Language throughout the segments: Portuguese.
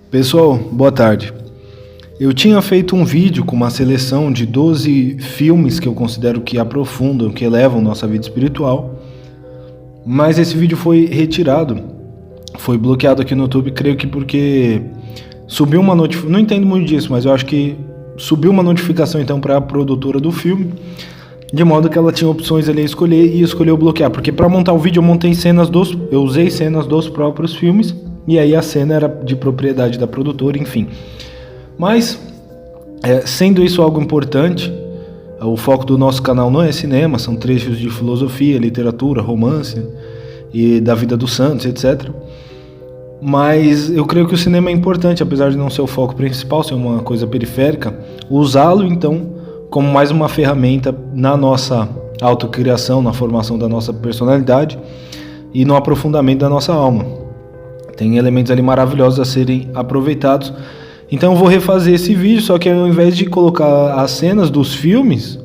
Pessoal, boa tarde. Eu tinha feito um vídeo com uma seleção de 12 filmes que eu considero que aprofundam, que elevam nossa vida espiritual, mas esse vídeo foi retirado, foi bloqueado aqui no YouTube, creio que porque subiu uma notificação, não entendo muito disso, mas eu acho que subiu uma notificação então para a produtora do filme, de modo que ela tinha opções ali a escolher e escolheu bloquear, porque para montar o vídeo eu usei cenas dos próprios filmes, e aí a cena era de propriedade da produtora, enfim. Mas, sendo isso algo importante, o foco do nosso canal não é cinema, são trechos de filosofia, literatura, romance e da vida dos santos, etc. Mas eu creio que o cinema é importante, apesar de não ser o foco principal, ser uma coisa periférica, usá-lo então como mais uma ferramenta na nossa autocriação, na formação da nossa personalidade e no aprofundamento da nossa alma. Tem elementos ali maravilhosos a serem aproveitados. Então eu vou refazer esse vídeo, só que ao invés de colocar as cenas dos filmes,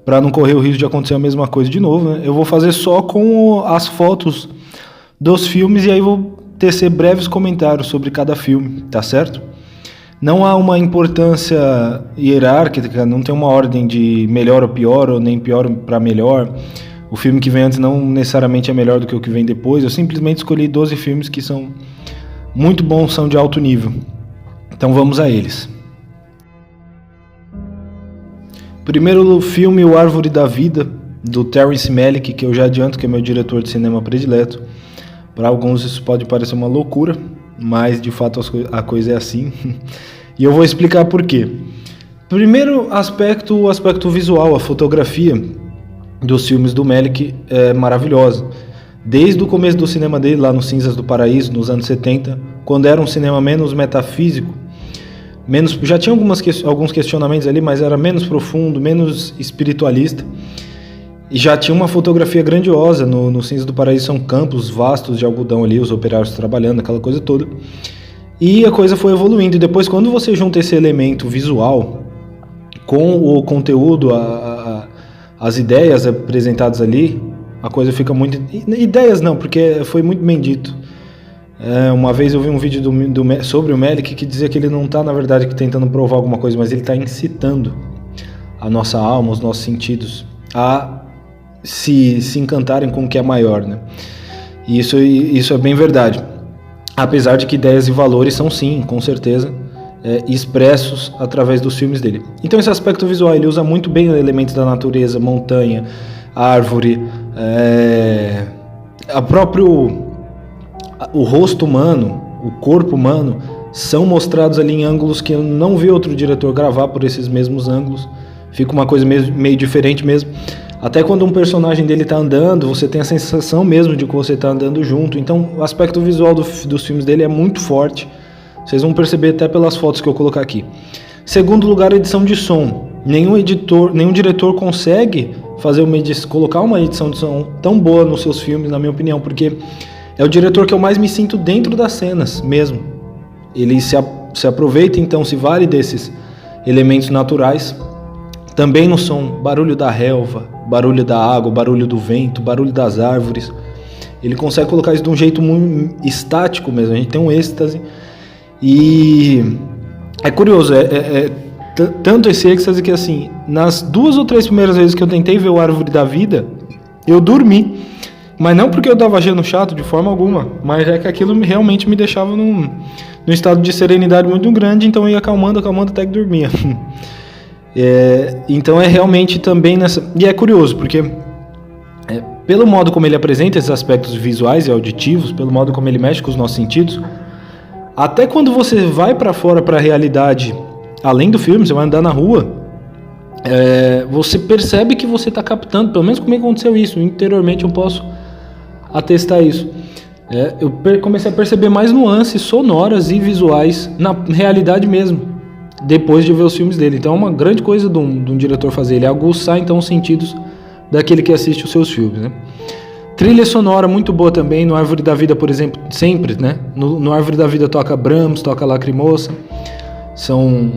para não correr o risco de acontecer a mesma coisa de novo, né, eu vou fazer só com as fotos dos filmes e aí vou tecer breves comentários sobre cada filme, tá certo? Não há uma importância hierárquica, não tem uma ordem de melhor ou pior, ou nem pior para melhor. O filme que vem antes não necessariamente é melhor do que o que vem depois. Eu simplesmente escolhi 12 filmes que são muito bons, são de alto nível. Então vamos a eles. Primeiro filme, O Árvore da Vida, do Terrence Malick, que eu já adianto que é meu diretor de cinema predileto. Para alguns isso pode parecer uma loucura, mas de fato a coisa é assim. E eu vou explicar por quê. Primeiro aspecto, o aspecto visual, a fotografia dos filmes do Malick é maravilhosa. Desde o começo do cinema dele, lá no Cinzas do Paraíso, nos anos 70, quando era um cinema menos metafísico, já tinha alguns questionamentos ali, mas era menos profundo, menos espiritualista, e já tinha uma fotografia grandiosa. No Cinzas do Paraíso são campos vastos de algodão ali, os operários trabalhando, aquela coisa toda, e a coisa foi evoluindo. E depois, quando você junta esse elemento visual com o conteúdo, as ideias apresentadas ali, a coisa fica muito... Ideias não, porque foi muito bem dito. Uma vez eu vi um vídeo sobre o Malick que dizia que ele não está, na verdade, tentando provar alguma coisa, mas ele está incitando a nossa alma, os nossos sentidos, a se encantarem com o que é maior, né? E isso é bem verdade. Apesar de que ideias e valores são, sim, com certeza, expressos através dos filmes dele. Então esse aspecto visual, ele usa muito bem elementos da natureza, montanha, árvore, o rosto humano, o corpo humano, são mostrados ali em ângulos que eu não vi outro diretor gravar por esses mesmos ângulos. Fica uma coisa meio diferente mesmo. Até quando um personagem dele está andando, você tem a sensação mesmo de que você está andando junto. Então o aspecto visual dos filmes dele é muito forte. Vocês vão perceber até pelas fotos que eu colocar aqui. Segundo lugar, a edição de som. Nenhum diretor consegue colocar uma edição de som tão boa nos seus filmes, na minha opinião, porque é o diretor que eu mais me sinto dentro das cenas mesmo. Ele se aproveita, então, se vale desses elementos naturais. Também no som, barulho da relva, barulho da água, barulho do vento, barulho das árvores. Ele consegue colocar isso de um jeito muito estático mesmo, a gente tem um êxtase. E é curioso, tanto esse êxtase que, assim, nas 2 ou 3 primeiras vezes que eu tentei ver o Árvore da Vida, eu dormi. Mas não porque eu estava achando chato de forma alguma, mas é que aquilo realmente me deixava num estado de serenidade muito grande, então eu ia acalmando até que dormia. Então é realmente também nessa... E é curioso, porque pelo modo como ele apresenta esses aspectos visuais e auditivos, pelo modo como ele mexe com os nossos sentidos, até quando você vai para fora, para a realidade, além do filme, você vai andar na rua, você percebe que você está captando, pelo menos comigo aconteceu isso, interiormente eu posso atestar isso. Eu comecei a perceber mais nuances sonoras e visuais na realidade mesmo, depois de ver os filmes dele. Então é uma grande coisa de um diretor fazer, ele aguçar então os sentidos daquele que assiste os seus filmes, né? Trilha sonora muito boa também, no Árvore da Vida, por exemplo, sempre, né? No Árvore da Vida toca Brahms, toca Lacrimosa, são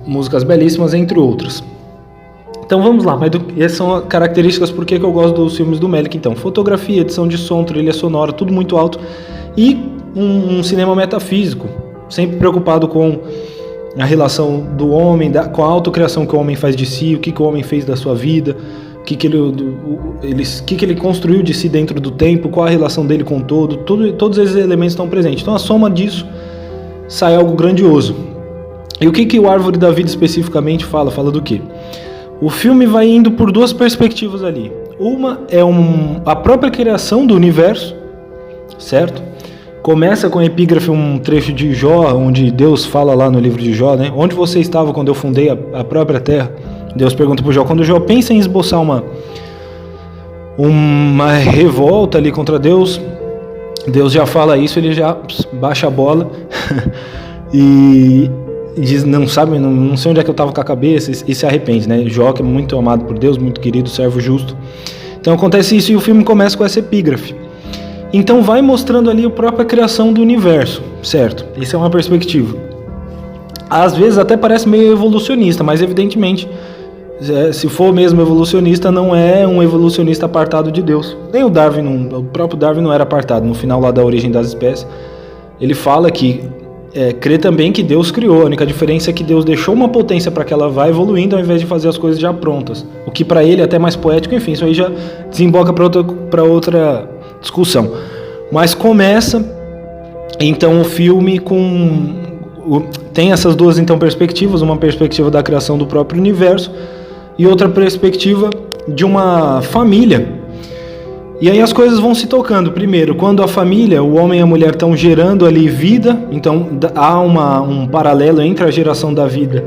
músicas belíssimas, entre outras. Então vamos lá, mas essas são características porque eu gosto dos filmes do Malick. Então, fotografia, edição de som, trilha sonora, tudo muito alto, e um cinema metafísico. sempre preocupado com a relação do homem, com a autocriação que o homem faz de si, o que o homem fez da sua vida, o que ele construiu de si dentro do tempo, qual a relação dele com todos esses elementos estão presentes. Então a soma disso sai algo grandioso. E o que o Árvore da Vida especificamente fala? Fala do quê? O filme vai indo por duas perspectivas ali. Uma é a própria criação do universo, certo? Começa com a epígrafe, um trecho de Jó, onde Deus fala lá no livro de Jó, né? Onde você estava quando eu fundei a própria terra? Deus pergunta para Jó. Quando Jó pensa em esboçar uma revolta ali contra Deus, Deus já fala isso, ele já baixa a bola e diz, não sei onde é que eu estava com a cabeça, e se arrepende, né? Jó, que é muito amado por Deus, muito querido, servo justo. Então acontece isso e o filme começa com essa epígrafe. Então vai mostrando ali a própria criação do universo, certo? Isso é uma perspectiva. Às vezes até parece meio evolucionista, mas evidentemente, se for mesmo evolucionista, não é um evolucionista apartado de Deus. Nem o Darwin, o próprio Darwin não era apartado. No final lá da Origem das Espécies, ele fala que crê também que Deus criou. A única diferença é que Deus deixou uma potência para que ela vá evoluindo ao invés de fazer as coisas já prontas. O que para ele é até mais poético, enfim, isso aí já desemboca para outra discussão. Mas começa então o filme tem essas duas então perspectivas, uma perspectiva da criação do próprio universo e outra perspectiva de uma família. E aí as coisas vão se tocando. Primeiro, quando a família, o homem e a mulher estão gerando ali vida, então há um paralelo entre a geração da vida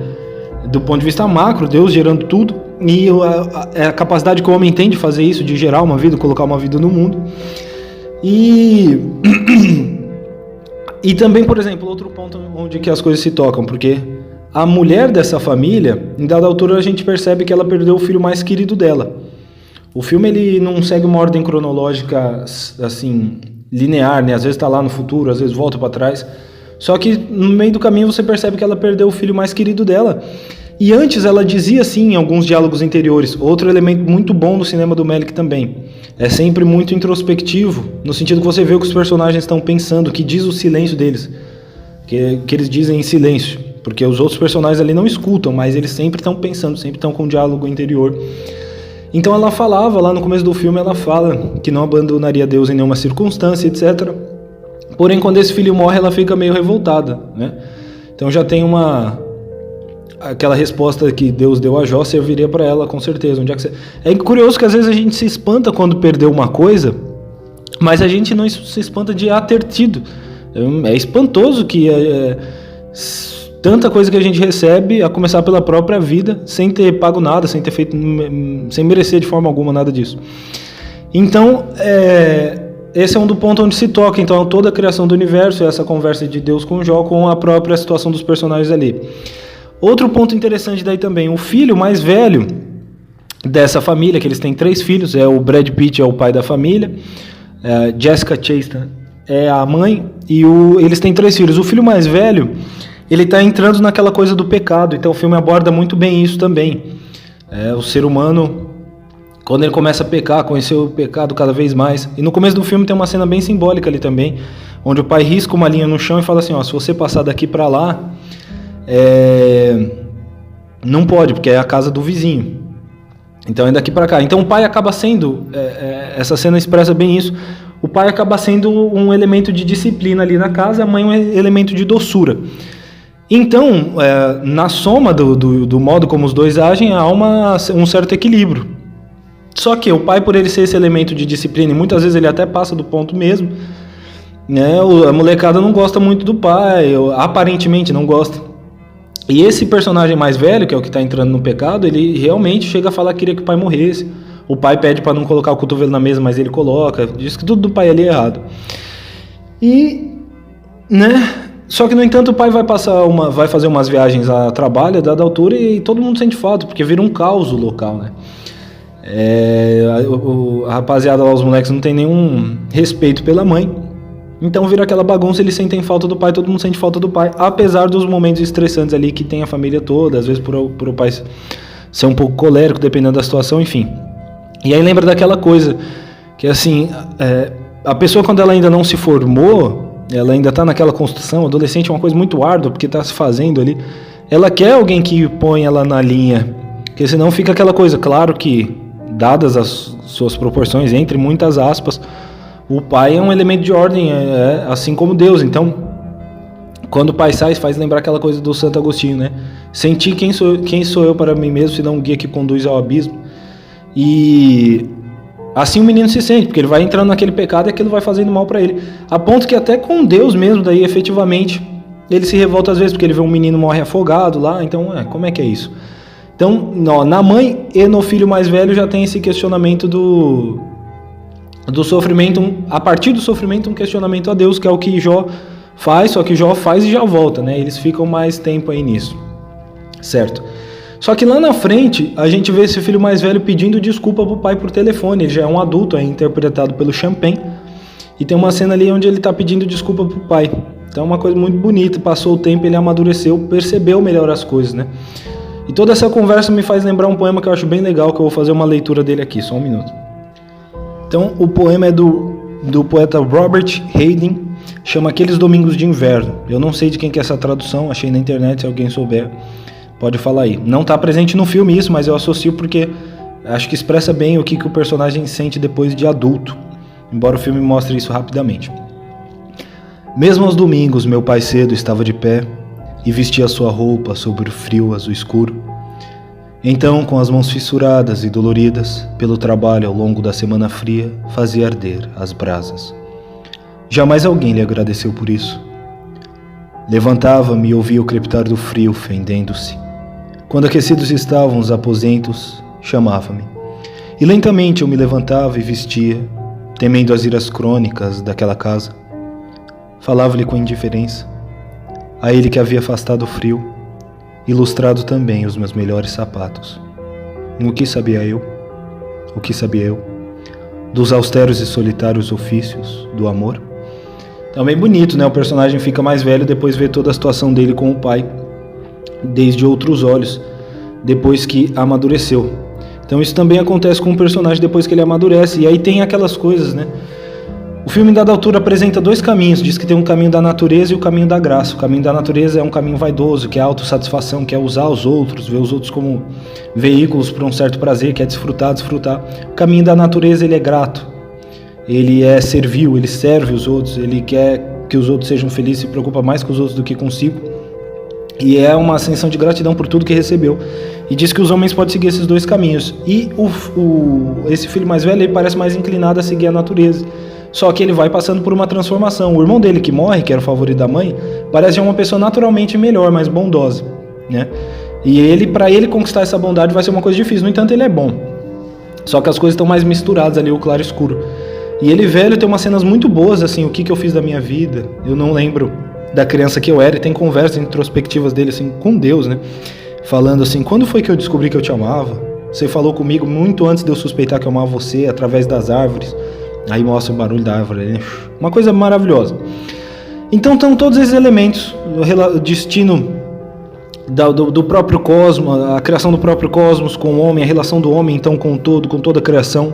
do ponto de vista macro, Deus gerando tudo, e a capacidade que o homem tem de fazer isso, de gerar uma vida, colocar uma vida no mundo. E também, por exemplo, outro ponto onde que as coisas se tocam, porque a mulher dessa família, em dada altura a gente percebe que ela perdeu o filho mais querido dela. O filme ele não segue uma ordem cronológica assim linear, né? Às vezes está lá no futuro, às vezes volta para trás. Só que no meio do caminho você percebe que ela perdeu o filho mais querido dela. E antes ela dizia assim em alguns diálogos interiores, outro elemento muito bom no cinema do Melick também. É sempre muito introspectivo, no sentido que você vê o que os personagens estão pensando, o que diz o silêncio deles, que eles dizem em silêncio, porque os outros personagens ali não escutam, mas eles sempre estão pensando, sempre estão com um diálogo interior. Então ela falava, lá no começo do filme, ela fala que não abandonaria Deus em nenhuma circunstância, etc. Porém, quando esse filho morre, ela fica meio revoltada, né? Então já tem aquela resposta que Deus deu a Jó serviria para ela, com certeza. É curioso que às vezes a gente se espanta quando perdeu uma coisa, mas a gente não se espanta de a ter tido. É espantoso que tanta coisa que a gente recebe, a começar pela própria vida, sem ter pago nada, sem ter feito, sem merecer de forma alguma nada disso. Então, esse é um do ponto onde se toca então toda a criação do universo, essa conversa de Deus com Jó, com a própria situação dos personagens ali. Outro ponto interessante daí também, o filho mais velho dessa família, que eles têm 3 filhos, o Brad Pitt é o pai da família, Jessica Chastain é a mãe, e eles têm 3 filhos. O filho mais velho, ele está entrando naquela coisa do pecado, então o filme aborda muito bem isso também. O ser humano, quando ele começa a pecar, conhecer o pecado cada vez mais, e no começo do filme tem uma cena bem simbólica ali também, onde o pai risca uma linha no chão e fala assim, se você passar daqui para lá, não pode, porque é a casa do vizinho. Então é daqui para cá. Então o pai acaba sendo, essa cena expressa bem isso, o pai acaba sendo um elemento de disciplina ali na casa, a mãe um elemento de doçura. Então, na soma do modo como os dois agem, há um certo equilíbrio. Só que o pai, por ele ser esse elemento de disciplina, e muitas vezes ele até passa do ponto mesmo, né, a molecada não gosta muito do pai, aparentemente não gosta. E esse personagem mais velho, que é o que está entrando no pecado, ele realmente chega a falar que queria que o pai morresse. O pai pede para não colocar o cotovelo na mesa, mas ele coloca. Diz que tudo do pai ali é errado. E, né? Só que, no entanto, o pai vai fazer umas viagens a trabalho, dada altura, e todo mundo sente falta, porque vira um caos o local, né? A rapaziada lá, os moleques, não tem nenhum respeito pela mãe. Então vira aquela bagunça, eles sentem falta do pai, todo mundo sente falta do pai, apesar dos momentos estressantes ali que tem a família toda, às vezes por o pai ser um pouco colérico, dependendo da situação, enfim. E aí lembra daquela coisa, que assim, a pessoa quando ela ainda não se formou, ela ainda está naquela construção, adolescente é uma coisa muito árdua, porque está se fazendo ali. Ela quer alguém que põe ela na linha, porque senão fica aquela coisa, claro que, dadas as suas proporções, entre muitas aspas, o pai é um elemento de ordem, assim como Deus. Então, quando o pai sai, faz lembrar aquela coisa do Santo Agostinho, né? Sentir quem sou eu para mim mesmo, se não um guia que conduz ao abismo. E assim o menino se sente, porque ele vai entrando naquele pecado e aquilo vai fazendo mal para ele. A ponto que até com Deus mesmo, daí efetivamente, ele se revolta às vezes, porque ele vê um menino morre afogado lá, então, como é que é isso? Então, na mãe e no filho mais velho já tem esse questionamento do sofrimento, a partir do sofrimento um questionamento a Deus, que é o que Jó faz, só que Jó faz e já volta, né? Eles ficam mais tempo aí nisso, certo? Só que lá na frente, a gente vê esse filho mais velho pedindo desculpa pro pai por telefone. Ele já é um adulto, é interpretado pelo Champagne. E tem uma cena ali onde ele tá pedindo desculpa pro pai. Então é uma coisa muito bonita. Passou o tempo, ele amadureceu, percebeu melhor as coisas, né? E toda essa conversa me faz lembrar um poema que eu acho bem legal, que eu vou fazer uma leitura dele aqui, só um minuto. Então, o poema é do poeta Robert Hayden, chama Aqueles Domingos de Inverno. Eu não sei de quem que é essa tradução, achei na internet, se alguém souber, pode falar aí. Não está presente no filme isso, mas eu associo porque acho que expressa bem o que o personagem sente depois de adulto, embora o filme mostre isso rapidamente. Mesmo aos domingos, meu pai cedo estava de pé e vestia sua roupa sobre o frio azul escuro. Então, com as mãos fissuradas e doloridas pelo trabalho ao longo da semana fria, fazia arder as brasas. Jamais alguém lhe agradeceu por isso. Levantava-me e ouvia o crepitar do frio fendendo-se. Quando aquecidos estavam os aposentos, chamava-me. E lentamente eu me levantava e vestia, temendo as iras crônicas daquela casa. Falava-lhe com indiferença, a ele que havia afastado o frio, ilustrado também os meus melhores sapatos. O que sabia eu? O que sabia eu? Dos austeros e solitários ofícios do amor? Então é bem bonito, né? O personagem fica mais velho, depois vê toda a situação dele com o pai, desde outros olhos, depois que amadureceu. Então isso também acontece com o personagem depois que ele amadurece. E aí tem aquelas coisas, né? O filme, em dada altura, apresenta dois caminhos. Diz que tem um caminho da natureza e o caminho da graça. O caminho da natureza é um caminho vaidoso, que é a autossatisfação, que é usar os outros, ver os outros como veículos para um certo prazer, que é desfrutar. O caminho da natureza, ele é grato. Ele é servil, ele serve os outros, ele quer que os outros sejam felizes, se preocupa mais com os outros do que consigo. E é uma ascensão de gratidão por tudo que recebeu. E diz que os homens podem seguir esses dois caminhos. E esse filho mais velho, ele parece mais inclinado a seguir a natureza. Só que ele vai passando por uma transformação. O irmão dele que morre, que era o favorito da mãe, parece ser uma pessoa naturalmente melhor, mais bondosa, né? E para ele conquistar essa bondade vai ser uma coisa difícil. No entanto, ele é bom. Só que as coisas estão mais misturadas ali, o claro e escuro. E ele velho tem umas cenas muito boas, assim, o que eu fiz da minha vida. Eu não lembro da criança que eu era, e tem conversas introspectivas dele, assim, com Deus, né? Falando assim, quando foi que eu descobri que eu te amava? Você falou comigo muito antes de eu suspeitar que eu amava você, através das árvores. Aí mostra o barulho da árvore, né? Uma coisa maravilhosa. Então estão todos esses elementos, o destino do próprio cosmos, a criação do próprio cosmos com o homem, a relação do homem então com o todo, com toda a criação,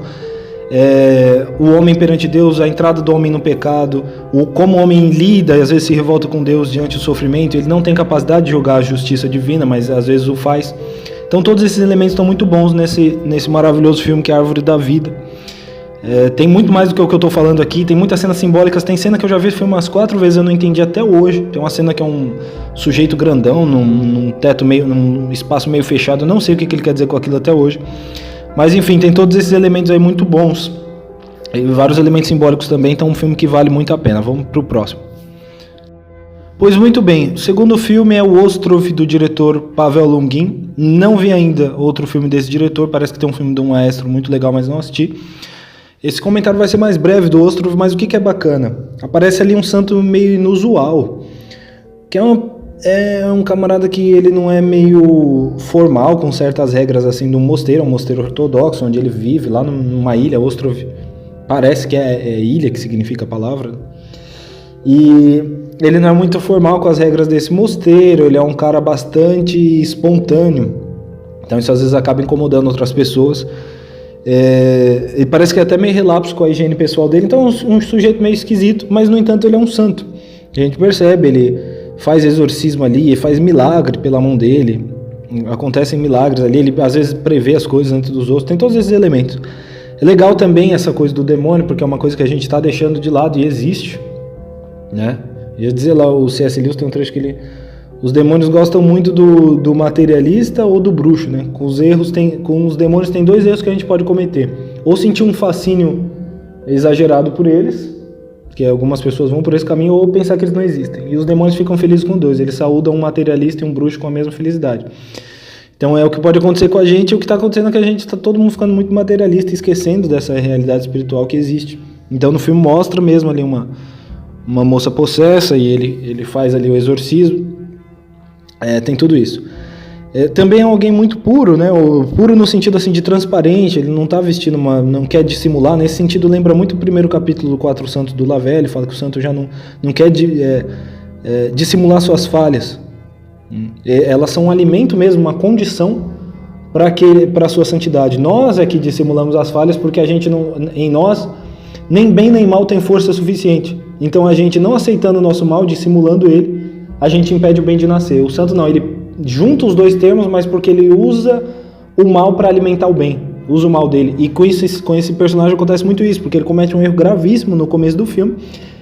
o homem perante Deus, a entrada do homem no pecado, como o homem lida e às vezes se revolta com Deus diante do sofrimento. Ele não tem capacidade de julgar a justiça divina, mas às vezes o faz. Então todos esses elementos estão muito bons nesse maravilhoso filme que é a Árvore da Vida. Tem muito mais do que o que eu estou falando aqui, tem muitas cenas simbólicas, tem cena que eu já vi filme umas 4 vezes, eu não entendi até hoje. Tem uma cena que é um sujeito grandão num teto meio, num espaço meio fechado, eu não sei o que ele quer dizer com aquilo até hoje. Mas enfim, tem todos esses elementos aí muito bons, e vários elementos simbólicos também, então é um filme que vale muito a pena. Vamos pro próximo. Pois muito bem, o segundo filme é o Ostrov, do diretor Pavel Lungin. Não vi ainda outro filme desse diretor, parece que tem um filme de um maestro muito legal, mas não assisti. Esse comentário vai ser mais breve do Ostrov, mas o que é bacana? Aparece ali um santo meio inusual, que é um camarada que ele não é meio formal, com certas regras assim de um mosteiro ortodoxo, onde ele vive lá numa ilha. Ostrov parece que é ilha, que significa a palavra. E ele não é muito formal com as regras desse mosteiro, ele é um cara bastante espontâneo, então isso às vezes acaba incomodando outras pessoas. E parece que é até meio relapso com a higiene pessoal dele, então é um sujeito meio esquisito, mas no entanto ele é um santo. A gente percebe, ele faz exorcismo ali, faz milagre pela mão dele, acontecem milagres ali, ele às vezes prevê as coisas antes dos outros, tem todos esses elementos. É legal também essa coisa do demônio, porque é uma coisa que a gente está deixando de lado e existe, né? Ia dizer lá, o C.S. Lewis tem um trecho que ele... Os demônios gostam muito do materialista ou do bruxo, né? Com os demônios tem 2 erros que a gente pode cometer. Ou sentir um fascínio exagerado por eles, que algumas pessoas vão por esse caminho, ou pensar que eles não existem. E os demônios ficam felizes com 2. Eles saúdam um materialista e um bruxo com a mesma felicidade. Então é o que pode acontecer com a gente, e o que está acontecendo é que a gente está todo mundo ficando muito materialista, esquecendo dessa realidade espiritual que existe. Então no filme mostra mesmo ali uma moça possessa, e ele faz ali o exorcismo. Tem tudo isso. Também é alguém muito puro, né? Puro no sentido assim de transparente, ele não está vestindo não quer dissimular. Nesse sentido lembra muito o primeiro capítulo do Quatro Santos do Lavelle, fala que o santo já não quer dissimular suas falhas. Elas são um alimento mesmo, uma condição para a sua santidade. Nós é que dissimulamos as falhas porque a gente em nós nem bem nem mal tem força suficiente. Então a gente não aceitando o nosso mal, dissimulando ele, a gente impede o bem de nascer. O santo não, ele junta os 2 termos, mas porque ele usa o mal para alimentar o bem, usa o mal dele. E com esse personagem acontece muito isso, porque ele comete um erro gravíssimo no começo do filme,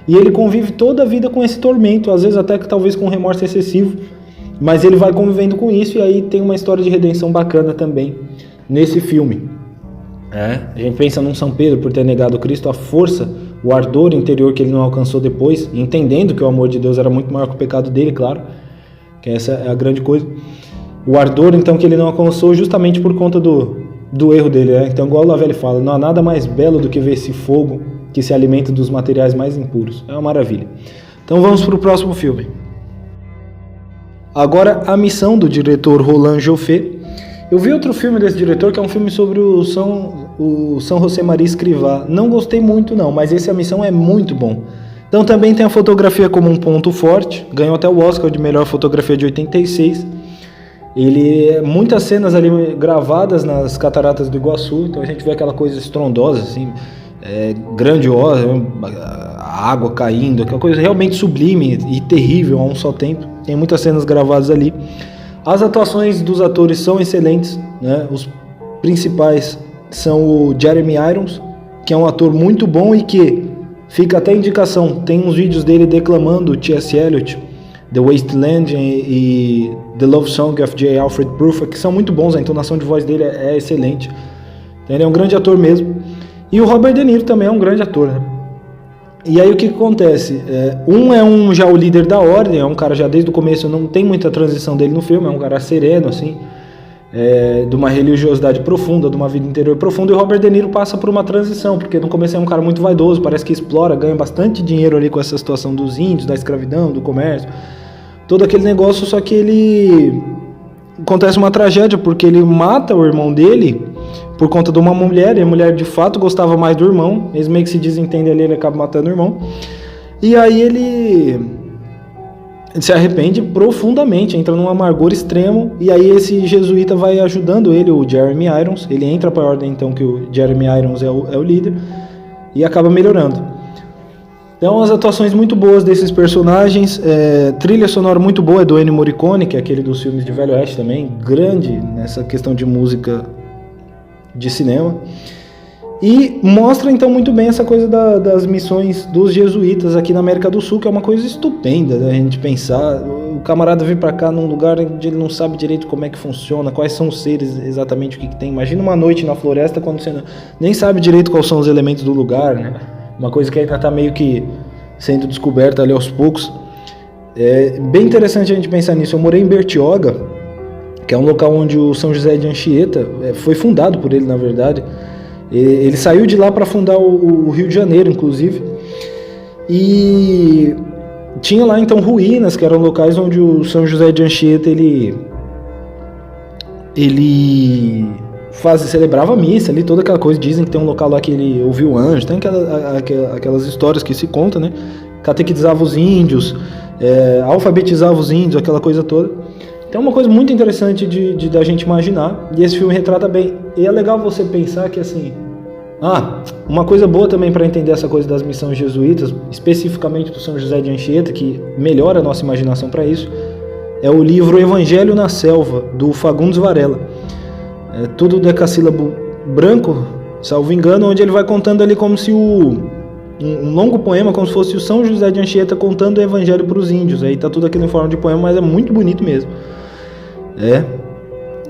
e ele convive toda a vida com esse tormento, às vezes até que talvez com um remorso excessivo, mas ele vai convivendo com isso, e aí tem uma história de redenção bacana também nesse filme. A gente pensa num São Pedro por ter negado Cristo, a força, o ardor interior que ele não alcançou depois, entendendo que o amor de Deus era muito maior que o pecado dele, claro, que essa é a grande coisa. O ardor, então, que ele não alcançou justamente por conta do erro dele, né? Então, igual o Lavelle fala, não há nada mais belo do que ver esse fogo que se alimenta dos materiais mais impuros. É uma maravilha. Então, vamos para o próximo filme. Agora, A Missão, do diretor Roland Joffé. Eu vi outro filme desse diretor, que é um filme sobre o São José Maria Escrivá. Não gostei muito não, mas esse A Missão é muito bom. Então também tem a fotografia como um ponto forte, ganhou até o Oscar de melhor fotografia de 86. Muitas cenas ali gravadas nas cataratas do Iguaçu, então a gente vê aquela coisa estrondosa, assim, grandiosa, a água caindo, aquela coisa realmente sublime e terrível a um só tempo. Tem muitas cenas gravadas ali. As atuações dos atores são excelentes, né? Os principais são o Jeremy Irons, que é um ator muito bom e que fica até indicação. Tem uns vídeos dele declamando T.S. Eliot, The Wasteland e The Love Song of J. Alfred Prufrock, que são muito bons, a entonação de voz dele é excelente. Então, ele é um grande ator mesmo. E o Robert De Niro também é um grande ator, né? E aí o que acontece? Já o líder da ordem, é um cara já desde o começo, não tem muita transição dele no filme, é um cara sereno, assim, de uma religiosidade profunda, de uma vida interior profunda, e o Robert De Niro passa por uma transição, porque no começo é um cara muito vaidoso, parece que explora, ganha bastante dinheiro ali com essa situação dos índios, da escravidão, do comércio, todo aquele negócio, só que acontece uma tragédia, porque ele mata o irmão dele por conta de uma mulher, e a mulher de fato gostava mais do irmão, eles meio que se desentendem ali, ele acaba matando o irmão, e aí ele se arrepende profundamente, entra num amargor extremo, e aí esse jesuíta vai ajudando ele, o Jeremy Irons, ele entra para a ordem então que o Jeremy Irons é o líder, e acaba melhorando. Então as atuações muito boas desses personagens, trilha sonora muito boa é do Ennio Morricone, que é aquele dos filmes de Velho Oeste também, grande nessa questão de música de cinema, e mostra então muito bem essa coisa das missões dos jesuítas aqui na América do Sul, que é uma coisa estupenda, né? A gente pensar, o camarada vir para cá num lugar onde ele não sabe direito como é que funciona, quais são os seres exatamente, o que tem. Imagina uma noite na floresta quando você nem sabe direito quais são os elementos do lugar, né? Uma coisa que ainda está meio que sendo descoberta ali aos poucos. É bem interessante a gente pensar nisso. Eu morei em Bertioga, que é um local onde o São José de Anchieta foi fundado por ele, na verdade. Ele saiu de lá para fundar o Rio de Janeiro, inclusive. E tinha lá, então, ruínas, que eram locais onde o São José de Anchieta, ele celebrava a missa ali, toda aquela coisa. Dizem que tem um local lá que ele ouviu o anjo, tem aquelas histórias que se contam, né? Catequizava os índios, alfabetizava os índios, aquela coisa toda. Então é uma coisa muito interessante da gente imaginar, e esse filme retrata bem. E é legal você pensar que, assim, Uma coisa boa também para entender essa coisa das missões jesuítas, especificamente do São José de Anchieta, que melhora a nossa imaginação para isso, é o livro Evangelho na Selva, do Fagundes Varela. É tudo decassílabo branco, salvo engano, onde ele vai contando ali como se um longo poema, como se fosse o São José de Anchieta contando o Evangelho para os índios. Aí tá tudo aquilo em forma de poema, mas é muito bonito mesmo.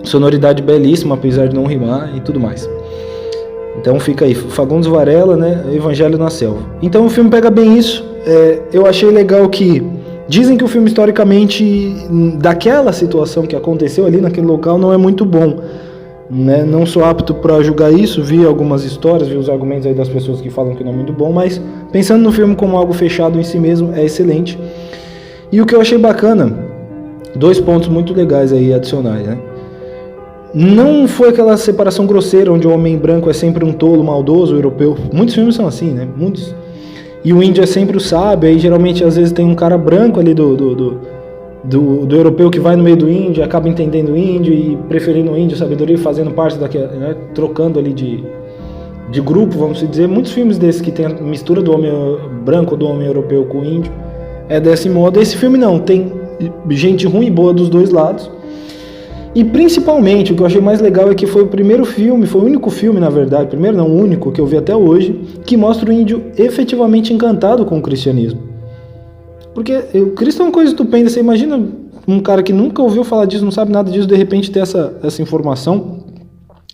Sonoridade belíssima, apesar de não rimar e tudo mais. Então fica aí, Fagundes Varela, né, Evangelho na Selva. Então o filme pega bem isso. Eu achei legal que dizem que o filme historicamente, daquela situação que aconteceu ali naquele local, não é muito bom, né? Não sou apto para julgar isso, vi algumas histórias, vi os argumentos aí das pessoas que falam que não é muito bom, mas pensando no filme como algo fechado em si mesmo, é excelente. E o que eu achei bacana, 2 pontos muito legais aí adicionais, né? Não foi aquela separação grosseira onde o homem branco é sempre um tolo, maldoso, europeu. Muitos filmes são assim, né? Muitos. E o índio é sempre o sábio, aí geralmente às vezes tem um cara branco ali do europeu que vai no meio do índio, acaba entendendo o índio e preferindo o índio, sabedoria, fazendo parte daquela, né? Trocando ali de grupo, vamos dizer. Muitos filmes desses que tem a mistura do homem branco, do homem europeu com o índio, é desse modo. Esse filme não, tem gente ruim e boa dos dois lados. E principalmente, o que eu achei mais legal é que foi o primeiro filme, foi o único filme, na verdade, primeiro não, o único que eu vi até hoje, que mostra o índio efetivamente encantado com o cristianismo. Porque o Cristo é uma coisa estupenda, você imagina um cara que nunca ouviu falar disso, não sabe nada disso, de repente ter essa informação.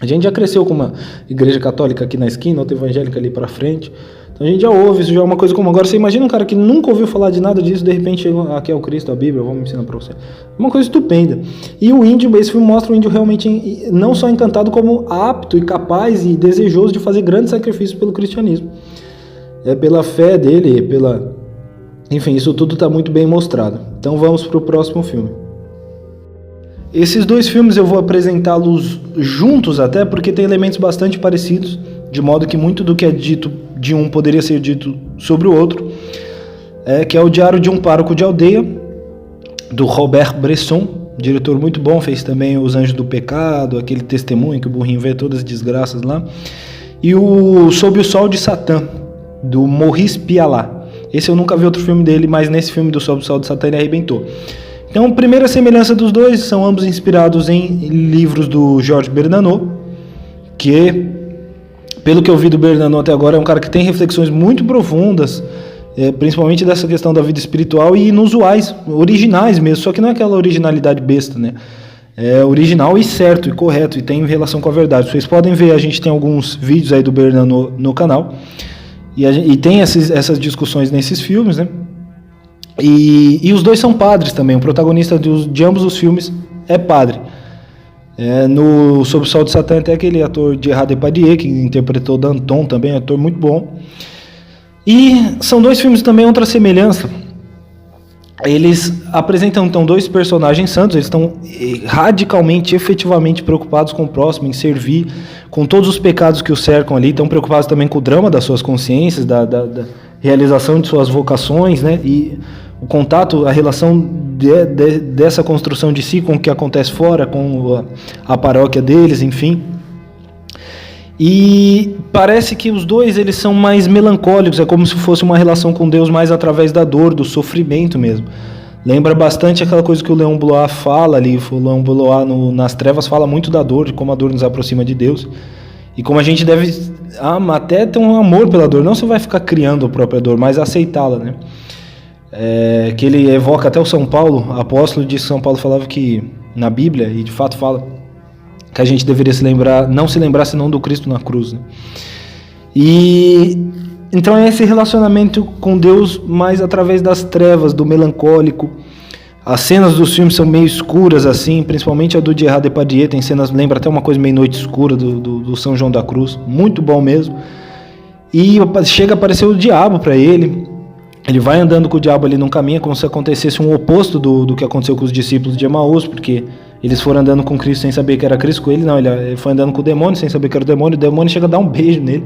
A gente já cresceu com uma igreja católica aqui na esquina, outra evangélica ali pra frente. Então a gente já ouve, isso já é uma coisa como agora. Você imagina um cara que nunca ouviu falar de nada disso, de repente chega, aqui é o Cristo, a Bíblia, vamos ensinar pra você. É uma coisa estupenda. E o índio, esse filme mostra o índio realmente não só encantado, como apto e capaz e desejoso de fazer grandes sacrifícios pelo cristianismo. Pela fé dele, enfim, isso tudo está muito bem mostrado. Então vamos para o próximo filme. Esses 2 filmes eu vou apresentá-los juntos até porque tem elementos bastante parecidos, de modo que muito do que é dito de um poderia ser dito sobre o outro, que é o Diário de um Pároco de Aldeia, do Robert Bresson, diretor muito bom, fez também Os Anjos do Pecado, aquele testemunho que o burrinho vê todas as desgraças lá, e o Sob o Sol de Satã, do Maurice Pialat. Esse eu nunca vi outro filme dele, mas nesse filme do Sob o Sol de Satã ele arrebentou. Então, a primeira semelhança dos dois, são ambos inspirados em livros do Georges Bernanos, que, pelo que eu vi do Bernanos até agora, é um cara que tem reflexões muito profundas, principalmente dessa questão da vida espiritual e inusuais, originais mesmo, só que não é aquela originalidade besta, né? É original e certo e correto e tem relação com a verdade. Vocês podem ver, a gente tem alguns vídeos aí do Bernanos no canal e tem essas discussões nesses filmes, né? E os dois são padres também. O protagonista de ambos os filmes é padre. No Sob o Sol de Satã tem aquele ator Gerard Depardieu, que interpretou Danton também, ator muito bom. E são 2 filmes também, outra semelhança. Eles apresentam então 2 personagens santos, eles estão radicalmente, efetivamente preocupados com o próximo, em servir, com todos os pecados que o cercam ali, estão preocupados também com o drama das suas consciências, da realização de suas vocações, né? E o contato, a relação dessa construção de si com o que acontece fora, com a paróquia deles, enfim. E parece que os dois eles são mais melancólicos, é como se fosse uma relação com Deus mais através da dor, do sofrimento mesmo. Lembra bastante aquela coisa que o Léon Blois fala ali, o Léon Blois nas Trevas fala muito da dor, de como a dor nos aproxima de Deus. E como a gente deve até ter um amor pela dor, não você vai ficar criando a própria dor, mas aceitá-la, né? Que ele evoca até o São Paulo, apóstolo de São Paulo falava que na Bíblia, e de fato fala, que a gente deveria não se lembrar senão do Cristo na cruz, né? E então é esse relacionamento com Deus mais através das trevas, do melancólico. As cenas dos filmes são meio escuras assim, principalmente a do Gerard Depardieu, tem cenas, lembra até uma coisa meio Noite Escura do São João da Cruz, muito bom mesmo. E chega a aparecer o diabo para ele vai andando com o diabo ali num caminho, como se acontecesse um oposto do que aconteceu com os discípulos de Emaús, porque eles foram andando com Cristo sem saber que era Cristo com ele, não, ele foi andando com o demônio sem saber que era o demônio chega a dar um beijo nele.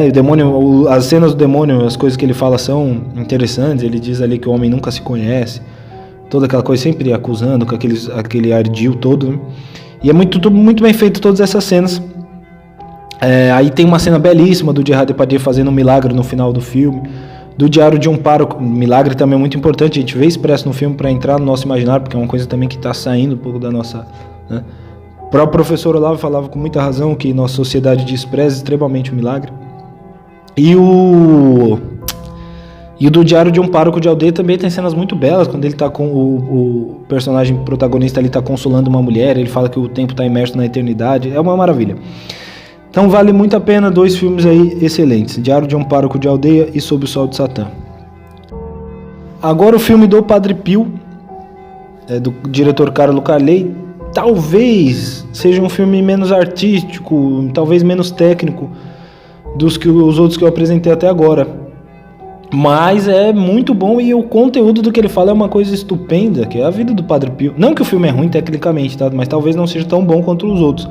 O demônio, as cenas do demônio, as coisas que ele fala são interessantes, ele diz ali que o homem nunca se conhece, toda aquela coisa sempre acusando, com aquele ardil todo, né? E é muito bem feito todas essas cenas. Aí tem uma cena belíssima do Gerard Depardieu fazendo um milagre no final do filme. Do Diário de um Pároco, milagre também é muito importante, a gente vê expresso no filme para entrar no nosso imaginário, porque é uma coisa também que está saindo um pouco da nossa... Né? O próprio professor Olavo falava com muita razão que nossa sociedade despreza extremamente o milagre. E o do Diário de um Pároco de Aldeia também tem cenas muito belas, quando ele tá com o personagem protagonista ali tá consolando uma mulher, ele fala que o tempo está imerso na eternidade, é uma maravilha. Então vale muito a pena, 2 filmes aí excelentes, Diário de um Pároco de Aldeia e Sob o Sol de Satã. Agora o filme do Padre Pio, do diretor Carlo Carley, talvez seja um filme menos artístico, talvez menos técnico dos que os outros que eu apresentei até agora. Mas é muito bom e o conteúdo do que ele fala é uma coisa estupenda, que é a vida do Padre Pio. Não que o filme é ruim tecnicamente, tá? Mas talvez não seja tão bom quanto os outros.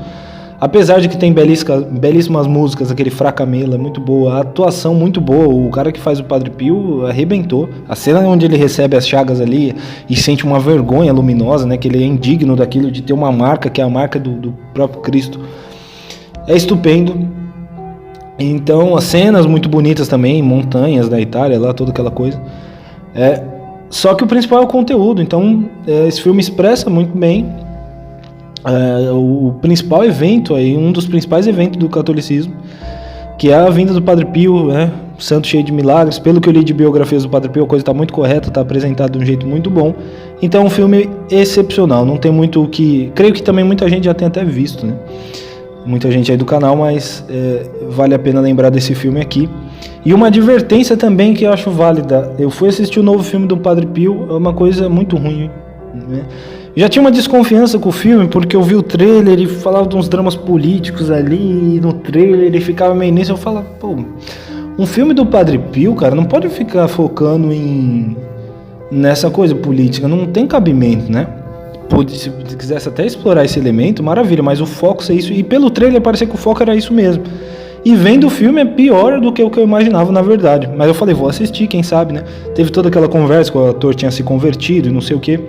Apesar de que tem belíssimas músicas, aquele Fracamela é muito boa, a atuação muito boa, o cara que faz o Padre Pio arrebentou. A cena onde ele recebe as chagas ali e sente uma vergonha luminosa, né, que ele é indigno daquilo de ter uma marca, que é a marca do próprio Cristo, é estupendo. Então, as cenas muito bonitas também, montanhas da Itália, lá, toda aquela coisa. Só que o principal é o conteúdo, então esse filme expressa muito bem o principal evento aí, um dos principais eventos do catolicismo, que é a vinda do Padre Pio, né? Santo cheio de milagres. Pelo que eu li de biografias do Padre Pio, a coisa está muito correta, está apresentada de um jeito muito bom. Então é um filme excepcional, não tem muito o que... Creio que também muita gente já tem até visto, né? Muita gente aí do canal, mas vale a pena lembrar desse filme aqui. E uma advertência também que eu acho válida, eu fui assistir o novo filme do Padre Pio, é uma coisa muito ruim, né? Já tinha uma desconfiança com o filme, porque eu vi o trailer e falava de uns dramas políticos ali, e no trailer ele ficava meio nisso, eu falava, pô, um filme do Padre Pio, cara, não pode ficar focando nessa coisa política, não tem cabimento, né? Se quisesse até explorar esse elemento, maravilha, mas o foco é isso, e pelo trailer parecia que o foco era isso mesmo. E vendo o filme é pior do que o que eu imaginava, na verdade. Mas eu falei, vou assistir, quem sabe, né? Teve toda aquela conversa que o ator tinha se convertido e não sei o quê.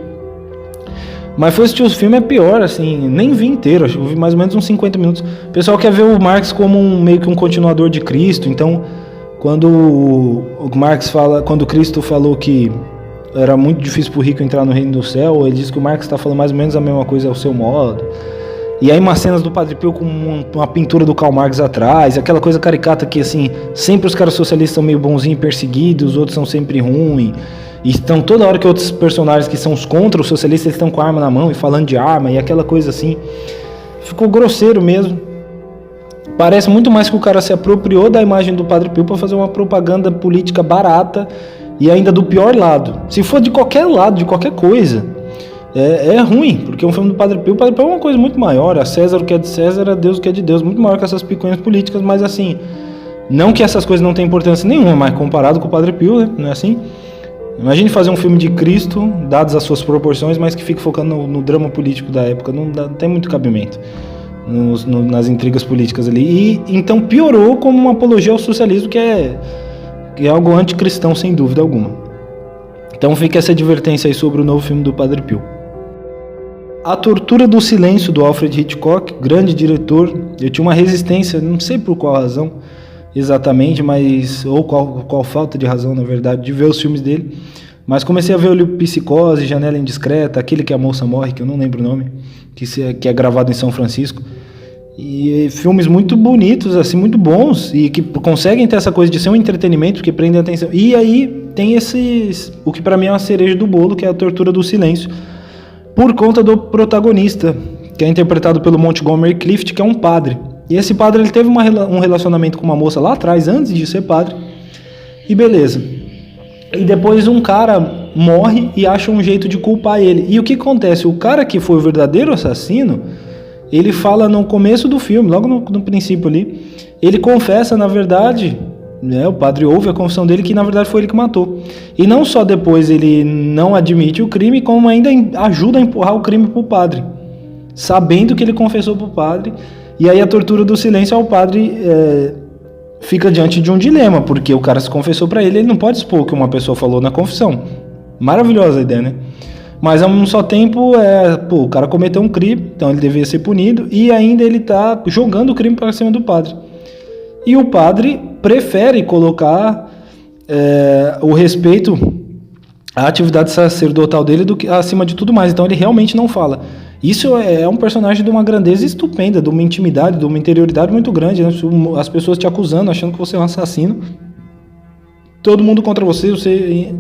Mas foi assistir o filme é pior, assim, nem vi inteiro, acho que eu vi mais ou menos uns 50 minutos. O pessoal quer ver o Marx como meio que um continuador de Cristo, então quando o Marx fala, quando Cristo falou que era muito difícil para o rico entrar no reino do céu, ele diz que o Marx está falando mais ou menos a mesma coisa ao seu modo. E aí umas cenas do Padre Pio com uma pintura do Karl Marx atrás, aquela coisa caricata que assim, sempre os caras socialistas são meio bonzinhos e perseguidos, os outros são sempre ruins. E estão toda hora que outros personagens que são os contra os socialistas, eles estão com a arma na mão e falando de arma e aquela coisa assim. Ficou grosseiro mesmo. Parece muito mais que o cara se apropriou da imagem do Padre Pio para fazer uma propaganda política barata e ainda do pior lado. Se for de qualquer lado, de qualquer coisa, é ruim, porque um filme do Padre Pio é uma coisa muito maior. A César o que é de César, a Deus o que é de Deus. Muito maior que essas picuinhas políticas, mas assim, não que essas coisas não tenham importância nenhuma, mas comparado com o Padre Pio, né? Não é assim? Imagine fazer um filme de Cristo, dadas as suas proporções, mas que fique focando no drama político da época. Não tem muito cabimento nas intrigas políticas ali. E então piorou como uma apologia ao socialismo, que é algo anticristão, sem dúvida alguma. Então fica essa advertência aí sobre o novo filme do Padre Pio. A Tortura do Silêncio, do Alfred Hitchcock, grande diretor. Eu tinha uma resistência, não sei por qual razão exatamente, mas ou qual falta de razão, na verdade, de ver os filmes dele. Mas comecei a ver o Psicose, Janela Indiscreta, aquele que a moça morre, que eu não lembro o nome, que é gravado em São Francisco. E filmes muito bonitos, assim, muito bons, e que conseguem ter essa coisa de ser um entretenimento, que prendem a atenção. E aí tem o que pra mim é uma cereja do bolo, que é a Tortura do Silêncio, por conta do protagonista, que é interpretado pelo Montgomery Clift, que é um padre. E esse padre ele teve um relacionamento com uma moça lá atrás, antes de ser padre, e beleza. E depois um cara morre e acha um jeito de culpar ele. E o que acontece? O cara que foi o verdadeiro assassino, ele fala no começo do filme, logo no princípio ali, ele confessa, na verdade, né, o padre ouve a confissão dele, que na verdade foi ele que matou. E não só depois ele não admite o crime, como ainda ajuda a empurrar o crime para o padre, sabendo que ele confessou para o padre. E aí a tortura do silêncio ao padre fica diante de um dilema, porque o cara se confessou para ele não pode expor o que uma pessoa falou na confissão. Maravilhosa a ideia, né? Mas ao mesmo só tempo, o cara cometeu um crime, então ele deveria ser punido, e ainda ele tá jogando o crime para cima do padre. E o padre prefere colocar o respeito à atividade sacerdotal dele do que acima de tudo mais. Então ele realmente não fala. Isso é um personagem de uma grandeza estupenda, de uma intimidade, de uma interioridade muito grande, né? As pessoas te acusando, achando que você é um assassino. Todo mundo contra você, você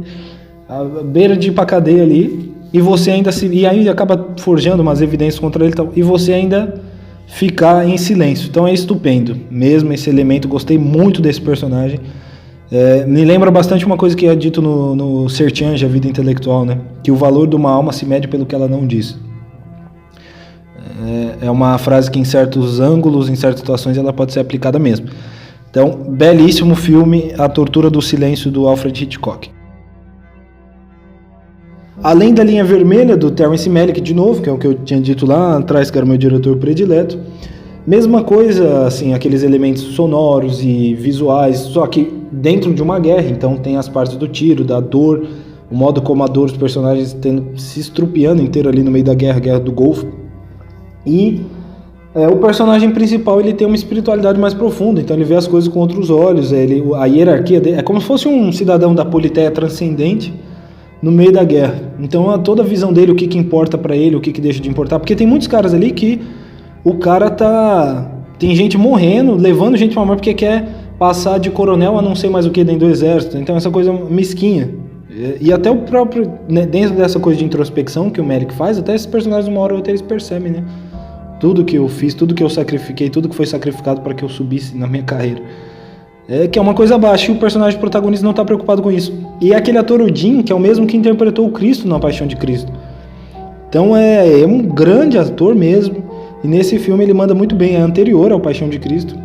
à beira de ir pra cadeia ali, e você ainda e aí acaba forjando umas evidências contra ele e você ainda ficar em silêncio. Então é estupendo mesmo esse elemento. Gostei muito desse personagem. Me lembra bastante uma coisa que é dito no Sertiange, a vida intelectual, né? Que o valor de uma alma se mede pelo que ela não diz. É uma frase que em certos ângulos, em certas situações, ela pode ser aplicada mesmo. Então, belíssimo filme, A Tortura do Silêncio, do Alfred Hitchcock. Além da Linha Vermelha, do Terence Malick, de novo, que é o que eu tinha dito lá atrás, que era o meu diretor predileto. Mesma coisa, assim, aqueles elementos sonoros e visuais, só que dentro de uma guerra. Então tem as partes do tiro, da dor, o modo como a dor, os personagens se estrupiando inteiro ali no meio da guerra, a Guerra do Golfo. E o personagem principal, ele tem uma espiritualidade mais profunda, então ele vê as coisas com outros olhos, a hierarquia dele é como se fosse um cidadão da politeia transcendente no meio da guerra. Então toda a visão dele, o que importa pra ele, o que deixa de importar, porque tem muitos caras ali que o cara tem gente morrendo, levando gente pra morte porque quer passar de coronel a não sei mais o que dentro do exército. Então essa coisa mesquinha. E até o próprio, né, dentro dessa coisa de introspecção que o Malick faz, até esses personagens uma hora ou outra eles percebem, né? Tudo que eu fiz, tudo que eu sacrifiquei, tudo que foi sacrificado para que eu subisse na minha carreira. Que é uma coisa baixa, e o personagem protagonista não está preocupado com isso. E é aquele ator Odin, que é o mesmo que interpretou o Cristo na Paixão de Cristo. Então é um grande ator mesmo, e nesse filme ele manda muito bem, é anterior ao Paixão de Cristo.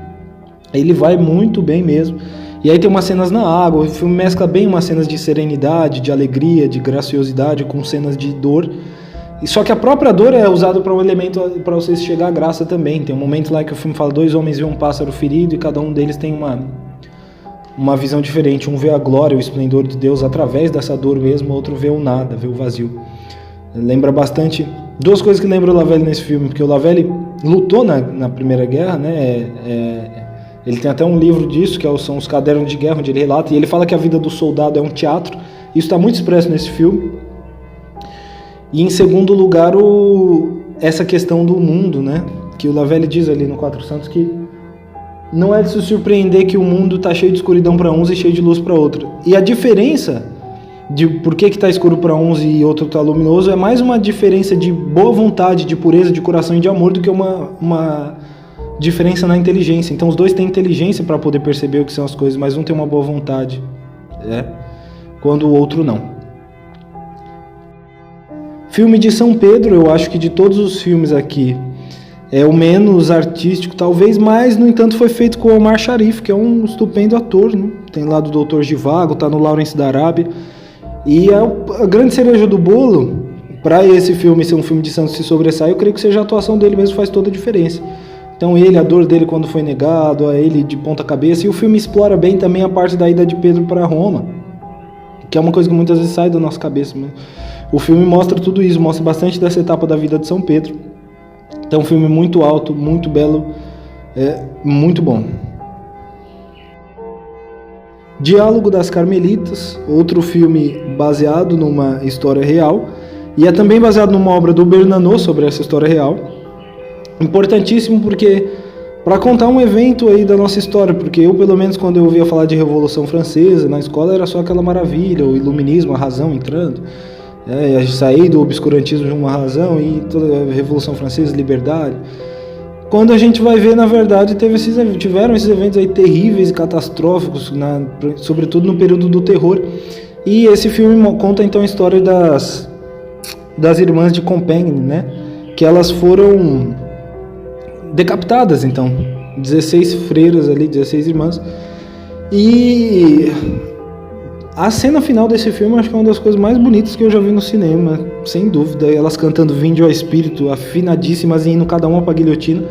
Ele vai muito bem mesmo. E aí tem umas cenas na água, o filme mescla bem umas cenas de serenidade, de alegria, de graciosidade, com cenas de dor. Só que a própria dor é usada para um elemento para você chegar à graça também. Tem um momento lá que o filme fala: 2 homens vêem um pássaro ferido e cada um deles tem uma visão diferente. Um vê a glória, o esplendor de Deus através dessa dor mesmo, o outro vê o nada, vê o vazio. Lembra bastante... Duas coisas que lembram o Lavelli nesse filme, porque o Lavelli lutou na Primeira Guerra, né? Ele tem até um livro disso, que são os Cadernos de Guerra, onde ele relata, e ele fala que a vida do soldado é um teatro. Isso está muito expresso nesse filme. E em segundo lugar, essa questão do mundo, né? Que o Lavelli diz ali no Quatro Santos que não é de se surpreender que o mundo está cheio de escuridão para uns e cheio de luz para outros. E a diferença de por que está escuro para uns e outro está luminoso é mais uma diferença de boa vontade, de pureza, de coração e de amor do que uma diferença na inteligência. Então os dois têm inteligência para poder perceber o que são as coisas, mas um tem uma boa vontade, quando o outro não. Filme de São Pedro, eu acho que de todos os filmes aqui é o menos artístico, talvez, mas no entanto foi feito com o Omar Sharif, que é um estupendo ator, né? Tem lá do Doutor Zhivago, tá no Lawrence da Arábia. E a grande cereja do bolo, para esse filme ser um filme de santo se sobressair, eu creio que seja a atuação dele mesmo, faz toda a diferença. Então ele, a dor dele quando foi negado, a ele de ponta cabeça, e o filme explora bem também a parte da ida de Pedro para Roma, que é uma coisa que muitas vezes sai da nossa cabeça, né? O filme mostra tudo isso, mostra bastante dessa etapa da vida de São Pedro. Então, um filme muito alto, muito belo, muito bom. Diálogo das Carmelitas, outro filme baseado numa história real, e é também baseado numa obra do Bernanos sobre essa história real. Importantíssimo porque, para contar um evento aí da nossa história, porque eu, pelo menos, quando eu ouvia falar de Revolução Francesa na escola, era só aquela maravilha, o iluminismo, a razão entrando. Sair do obscurantismo de uma razão e toda a Revolução Francesa, liberdade. Quando a gente vai ver, na verdade, tiveram esses eventos aí terríveis e catastróficos, sobretudo no período do terror. E esse filme conta então a história das irmãs de Compiègne, né? Que elas foram decapitadas, então. 16 freiras ali, 16 irmãs. E a cena final desse filme, acho que é uma das coisas mais bonitas que eu já vi no cinema, sem dúvida. Elas cantando Vinde ao Espírito, afinadíssimas, e indo cada uma para a guilhotina.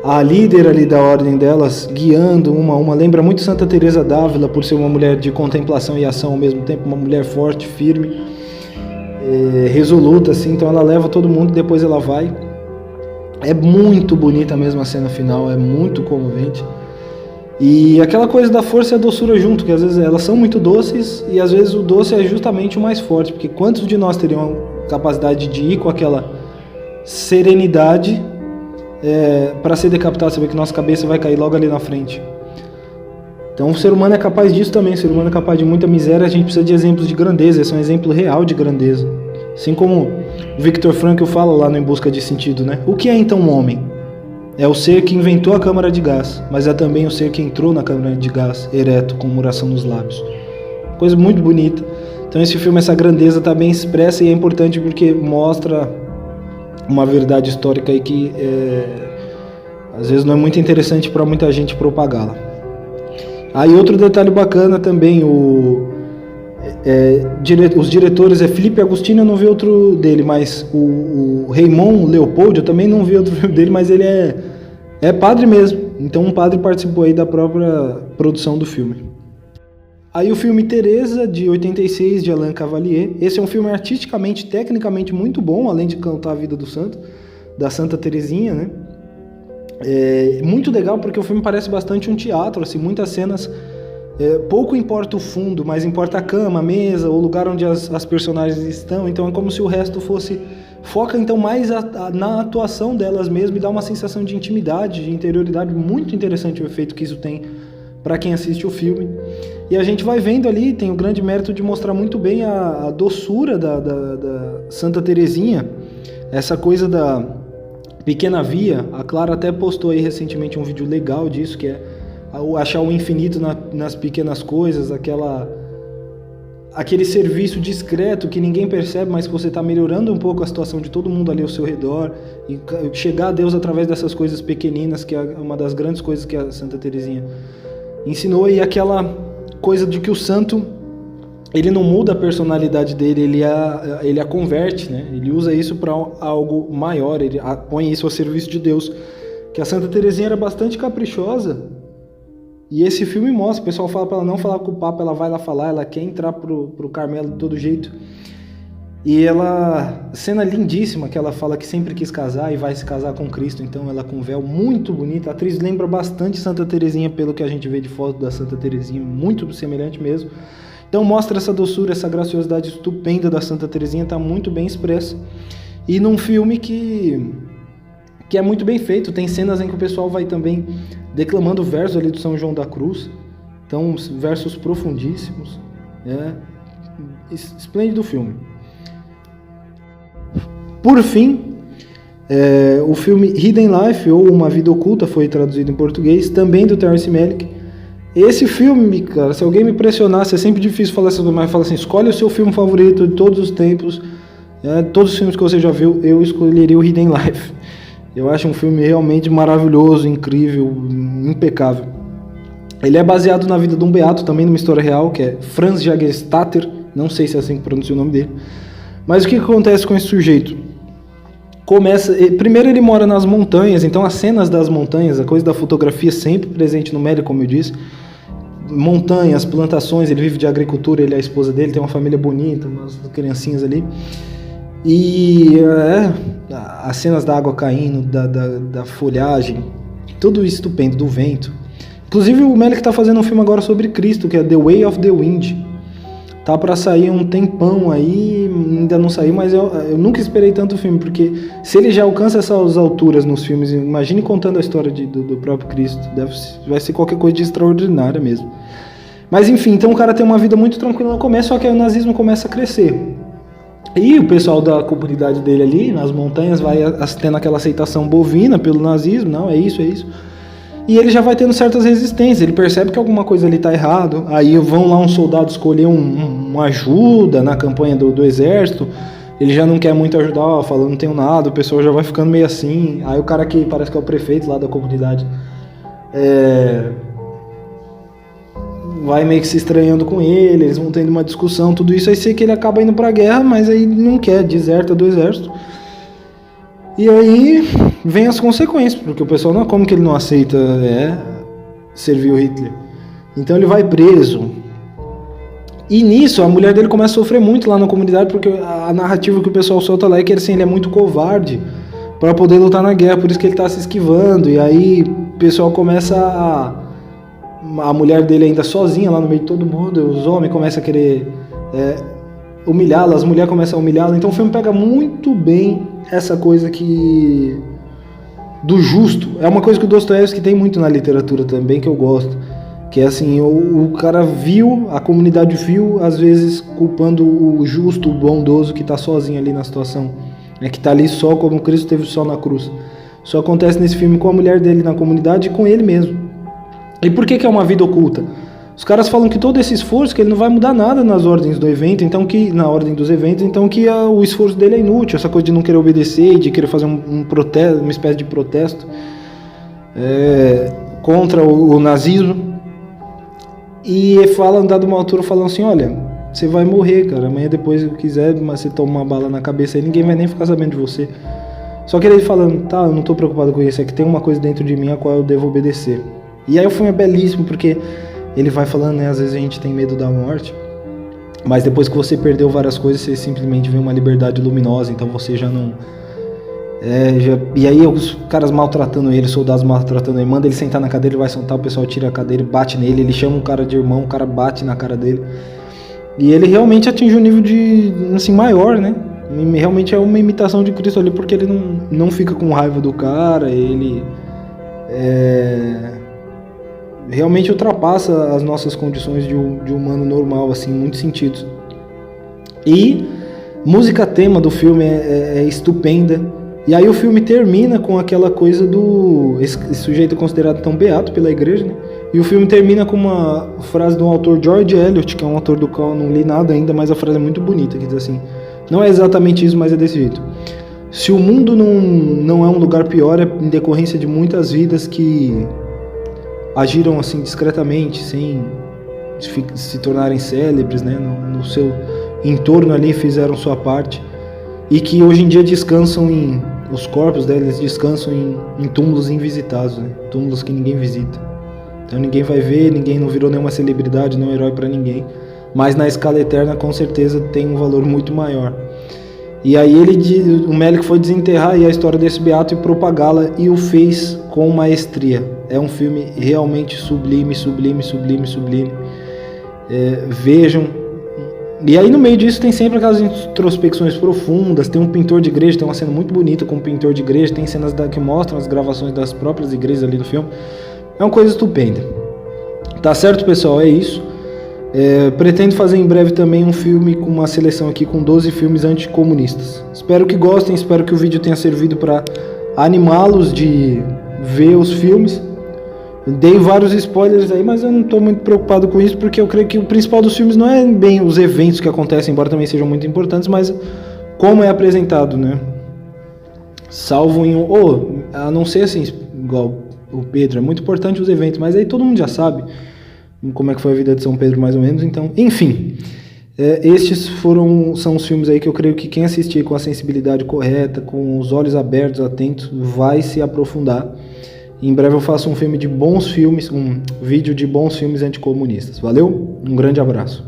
A líder ali da ordem delas, guiando uma a uma, lembra muito Santa Teresa d'Ávila, por ser uma mulher de contemplação e ação ao mesmo tempo, uma mulher forte, firme, resoluta, assim. Então ela leva todo mundo e depois ela vai. É muito bonita mesmo a cena final, é muito comovente. E aquela coisa da força e a doçura junto, que às vezes elas são muito doces e às vezes o doce é justamente o mais forte, porque quantos de nós teriam a capacidade de ir com aquela serenidade para ser decapitado, saber que nossa cabeça vai cair logo ali na frente. Então o ser humano é capaz disso também, o ser humano é capaz de muita miséria, a gente precisa de exemplos de grandeza, esse é um exemplo real de grandeza. Assim como o Viktor Frankl fala lá no Em Busca de Sentido, né? O que é então um homem? É o ser que inventou a câmara de gás, mas é também o ser que entrou na câmara de gás, ereto, com oração nos lábios. Coisa muito bonita. Então esse filme, essa grandeza está bem expressa e é importante porque mostra uma verdade histórica aí que às vezes não é muito interessante para muita gente propagá-la. Aí outro detalhe bacana também, os diretores Felipe Agostini, eu não vi outro dele, mas o Raymond Leopold, eu também não vi outro filme dele, mas ele é padre mesmo, então um padre participou aí da própria produção do filme. Aí o filme Teresa, de 86, de Alain Cavalier, esse é um filme artisticamente, tecnicamente muito bom, além de contar a vida do santo, da Santa Teresinha, né? Muito legal porque o filme parece bastante um teatro, assim, muitas cenas, pouco importa o fundo, mas importa a cama, a mesa, o lugar onde as personagens estão, então é como se o resto foca então mais na atuação delas mesmo e dá uma sensação de intimidade, de interioridade, muito interessante o efeito que isso tem para quem assiste o filme. E a gente vai vendo ali, tem o grande mérito de mostrar muito bem a doçura da Santa Teresinha, essa coisa da pequena via. A Clara até postou aí recentemente um vídeo legal disso, que é achar o infinito nas pequenas coisas, aquele serviço discreto que ninguém percebe, mas que você está melhorando um pouco a situação de todo mundo ali ao seu redor, e chegar a Deus através dessas coisas pequeninas, que é uma das grandes coisas que a Santa Teresinha ensinou. E aquela coisa de que o santo, ele não muda a personalidade dele, ele a converte, né? Ele usa isso para algo maior, ele põe isso ao serviço de Deus. Que a Santa Teresinha era bastante caprichosa, e esse filme mostra, o pessoal fala para ela não falar com o Papa, ela vai lá falar, ela quer entrar pro Carmelo de todo jeito. E cena lindíssima, que ela fala que sempre quis casar e vai se casar com Cristo, então ela com um véu muito bonita. A atriz lembra bastante Santa Teresinha, pelo que a gente vê de foto da Santa Teresinha, muito semelhante mesmo. Então mostra essa doçura, essa graciosidade estupenda da Santa Teresinha, está muito bem expressa. E num filme que é muito bem feito, tem cenas em que o pessoal vai também declamando versos ali do São João da Cruz, então versos profundíssimos, esplêndido filme. Por fim, o filme Hidden Life, ou Uma Vida Oculta, foi traduzido em português, também do Terrence Malick. Esse filme, cara, se alguém me pressionasse, é sempre difícil falar essas coisas, mas fala assim, escolhe o seu filme favorito de todos os tempos, todos os filmes que você já viu, eu escolheria o Hidden Life. Eu acho um filme realmente maravilhoso, incrível, impecável. Ele é baseado na vida de um beato, também numa história real, que é Franz Jagerstatter, não sei se é assim que pronuncia o nome dele. Mas o que acontece com esse sujeito? Primeiro ele mora nas montanhas, então as cenas das montanhas, a coisa da fotografia sempre presente no Malick, como eu disse. Montanhas, plantações, ele vive de agricultura, ele é a esposa dele, tem uma família bonita, umas criancinhas ali. E as cenas da água caindo, da folhagem, tudo isso estupendo, do vento. Inclusive o Malick está fazendo um filme agora sobre Cristo, que é The Way of the Wind. Tá para sair um tempão aí, ainda não saiu, mas eu nunca esperei tanto filme, porque se ele já alcança essas alturas nos filmes, imagine contando a história do próprio Cristo, vai ser qualquer coisa de extraordinária mesmo. Mas enfim, então o cara tem uma vida muito tranquila no começo, só que aí o nazismo começa a crescer. E o pessoal da comunidade dele ali, nas montanhas, vai tendo aquela aceitação bovina pelo nazismo, não, é isso. E ele já vai tendo certas resistências, ele percebe que alguma coisa ali está errado, aí vão lá uns soldados escolher uma ajuda na campanha do exército, ele já não quer muito ajudar, falando não tenho nada, o pessoal já vai ficando meio assim, aí o cara que parece que é o prefeito lá da comunidade, vai meio que se estranhando com ele, eles vão tendo uma discussão, tudo isso, aí sei que ele acaba indo pra guerra, mas aí não quer, deserta do exército. E aí vem as consequências, porque o pessoal não é como que ele não aceita servir o Hitler. Então ele vai preso. E nisso a mulher dele começa a sofrer muito lá na comunidade, porque a narrativa que o pessoal solta lá é que assim, ele é muito covarde para poder lutar na guerra, por isso que ele está se esquivando. E aí o pessoal começa a mulher dele ainda sozinha lá no meio de todo mundo, os homens começam a querer humilhá-la, as mulheres começam a humilhá-la. Então o filme pega muito bem essa coisa que do justo. É uma coisa que o Dostoiévski tem muito na literatura também, que eu gosto. Que é assim, o cara viu, a comunidade viu, às vezes culpando o justo, o bondoso que está sozinho ali na situação. Que está ali só como Cristo teve só na cruz. Isso acontece nesse filme com a mulher dele na comunidade e com ele mesmo. E por que é uma vida oculta? Os caras falam que todo esse esforço, que ele não vai mudar nada nas ordens do evento, então que na ordem dos eventos, então que o esforço dele é inútil, essa coisa de não querer obedecer, de querer fazer um protesto, uma espécie de protesto contra o nazismo. E fala, dado uma altura, falando assim, olha, você vai morrer, cara, amanhã depois se quiser, mas você toma uma bala na cabeça aí, ninguém vai nem ficar sabendo de você. Só que ele falando, tá, eu não tô preocupado com isso, é que tem uma coisa dentro de mim a qual eu devo obedecer. E aí o filme é belíssimo, porque ele vai falando, né, às vezes a gente tem medo da morte, mas depois que você perdeu várias coisas, você simplesmente vê uma liberdade luminosa, então você já não... E aí os caras maltratando ele, soldados maltratando ele, manda ele sentar na cadeira, ele vai sentar, o pessoal tira a cadeira, bate nele, ele chama um cara de irmão, o cara bate na cara dele. E ele realmente atinge um nível de, assim, maior, né? Realmente é uma imitação de Cristo ali, porque ele não fica com raiva do cara, ele realmente ultrapassa as nossas condições de humano normal, assim, em muitos sentidos. E música tema do filme é estupenda. E aí o filme termina com aquela coisa do... Esse sujeito é considerado tão beato pela igreja, né? E o filme termina com uma frase do autor George Eliot, que é um autor do qual eu não li nada ainda, mas a frase é muito bonita, que diz assim... Não é exatamente isso, mas é desse jeito. Se o mundo não é um lugar pior, é em decorrência de muitas vidas que agiram assim discretamente, sem se tornarem célebres, né? No seu entorno ali fizeram sua parte. E que hoje em dia descansam os corpos deles descansam em túmulos invisitados, né? Túmulos que ninguém visita. Então ninguém vai ver, ninguém não virou nenhuma celebridade, nenhum herói para ninguém. Mas na escala eterna com certeza tem um valor muito maior. E aí o Melick foi desenterrar aí a história desse beato e propagá-la, e o fez com maestria. É um filme realmente sublime, sublime, sublime, sublime. Vejam. E aí no meio disso tem sempre aquelas introspecções profundas, tem um pintor de igreja, tem uma cena muito bonita com um pintor de igreja, tem cenas que mostram as gravações das próprias igrejas ali no filme. É uma coisa estupenda. Tá certo, pessoal? É isso. Pretendo fazer em breve também um filme com uma seleção aqui com 12 filmes anticomunistas. Espero que gostem, espero que o vídeo tenha servido para animá-los de ver os filmes. Dei vários spoilers aí, mas eu não estou muito preocupado com isso, porque eu creio que o principal dos filmes não é bem os eventos que acontecem, embora também sejam muito importantes, mas como é apresentado, né? Salvo a não ser assim, igual o Pedro, é muito importante os eventos, mas aí todo mundo já sabe como é que foi a vida de São Pedro, mais ou menos. Então, enfim, estes são os filmes aí que eu creio que quem assistir com a sensibilidade correta, com os olhos abertos, atentos, vai se aprofundar. Em breve eu faço um vídeo de bons filmes anticomunistas. Valeu? Um grande abraço.